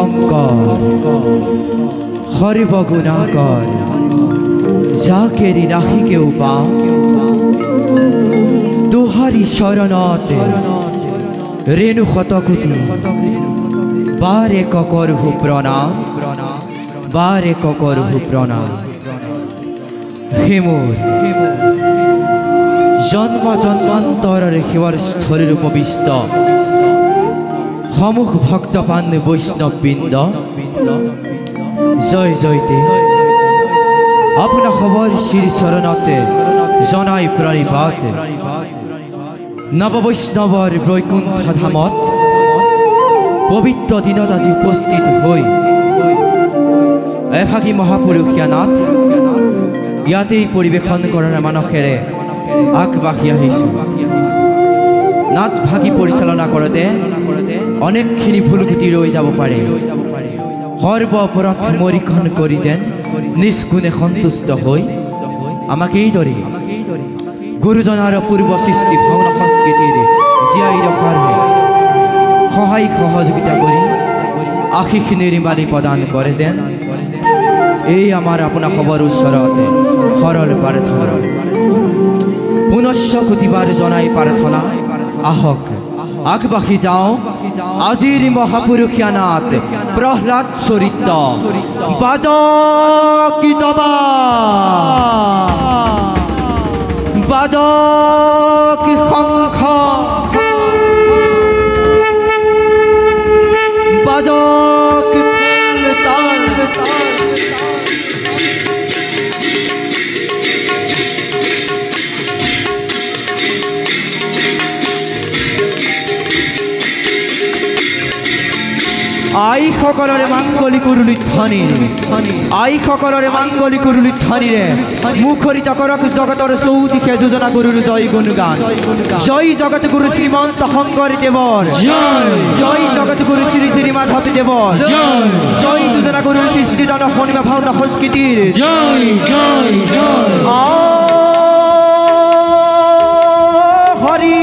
শুভঙ্কর সর্বগুণাকর যাকে নাহি কেউ পা তোহারি শরণতে রেণু শতকোটি বারে ককরহু প্রণাম বারে ককরহু প্রণাম। হে মোর জন্ম জন্মান্তরের সেবার স্থলের উপবিষ্ট সমুখ ভক্তপান বৈষ্ণব বৃন্দ, জয় জয়তে আপনা খবর শ্রী চরণতে জনাই প্ৰণিপাত। নববৈষ্ণৱৰ বৈকুণ্ঠ ধামত পবিত্ৰ দিনত আজি উপস্থিত হৈ এভাগী মহাপুৰুষীয়া নাথ ইয়াতেই পৰিৱেশন কৰাৰ মানসেৰে আগবাঢ়ি আহিছোঁ। নাট ভাগী পৰিচালনা কৰোঁতে অনেকখিনি ভুল গুটি ৰৈ যাব পাৰে। সৰ্বপৰত মৰিখন কৰি যেন নিষ্গুণে সন্তুষ্ট হৈ আমাক এইদৰে গুৰুজনাৰ পূৰ্ব সৃষ্টি ভাওনা সংস্কৃতিৰ জীয়াই ৰখাৰ সহায় সহযোগিতা কৰি আশীষ নিৰ্মালি প্ৰদান কৰে যেন এই আমাৰ আপোনাৰ খবৰ ওচৰতে সৰল প্ৰাৰ্থনা। পুনশ্চ কোটিবাৰ জনাই প্ৰাৰ্থনা, আহক আগবাঢ়ি যাওঁ আজিৰ মহাপুৰুষীয়া নাট প্ৰহ্লাদ চৰিত্ৰ বাজকি দবা বাজকি শংখ বাজকি তাল আই সকলৰে মাংগলিক উৰুলি ধ্বনিৰ আই সকলৰে মাংগলিক উৰুলি ধ্বনিৰে মুখৰিত কৰক জগতৰ চৌদিশে যোজনা গুৰুৰ জয় গুণগান। জয় জগত গুৰু শ্ৰীমন্ত শংকৰদেৱৰ জয় জগত গুৰু শ্ৰী শ্ৰী মাধৱ দেৱৰ জয় যোজনা গুৰুৰ সৃষ্টিদান শনিমা ভাওনা সংস্কৃতিৰ হৰি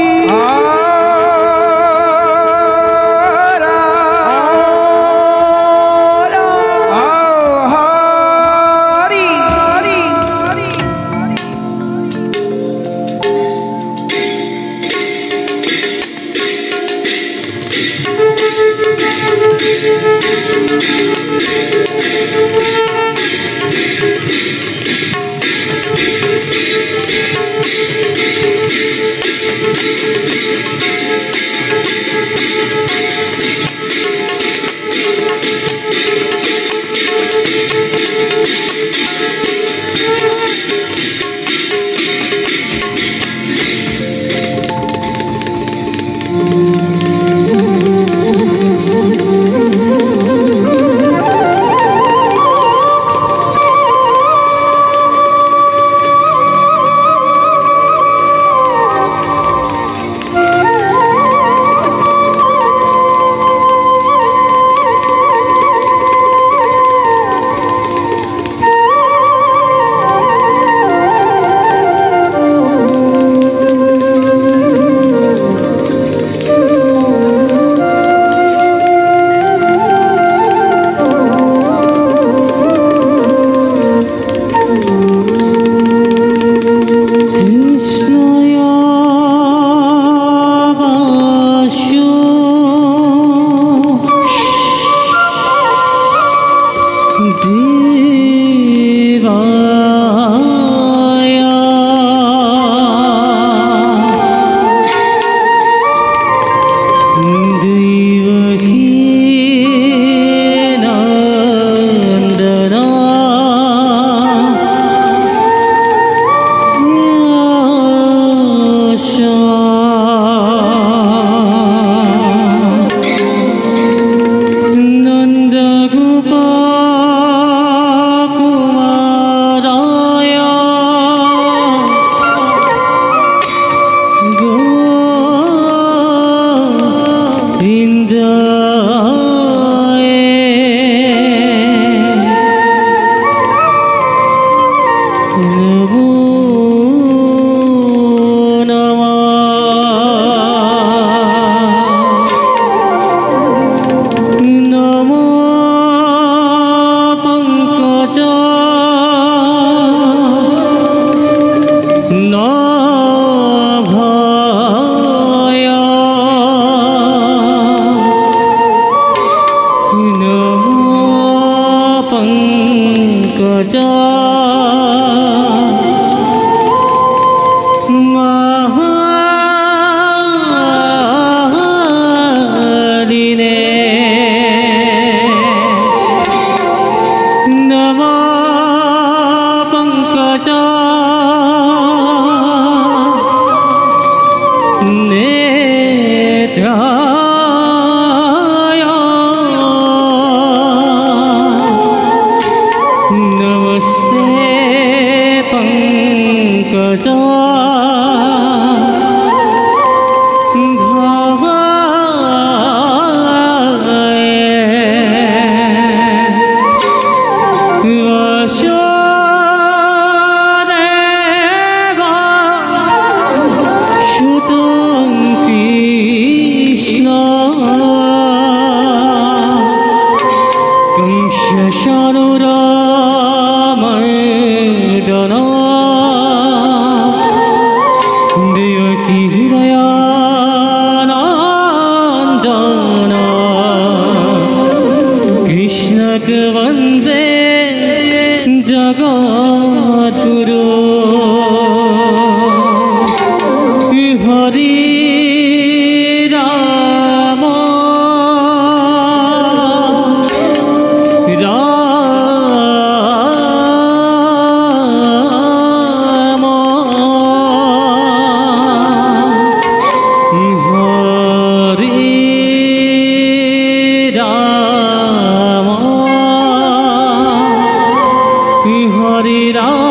অনুৰামায়ণ দেবকী হৃদয়ানন্দন কৃষ্ণক বন্দে জগদ্গুৰু হৰি ৰাম ৰাম হৰি ৰাম হৰি ৰাম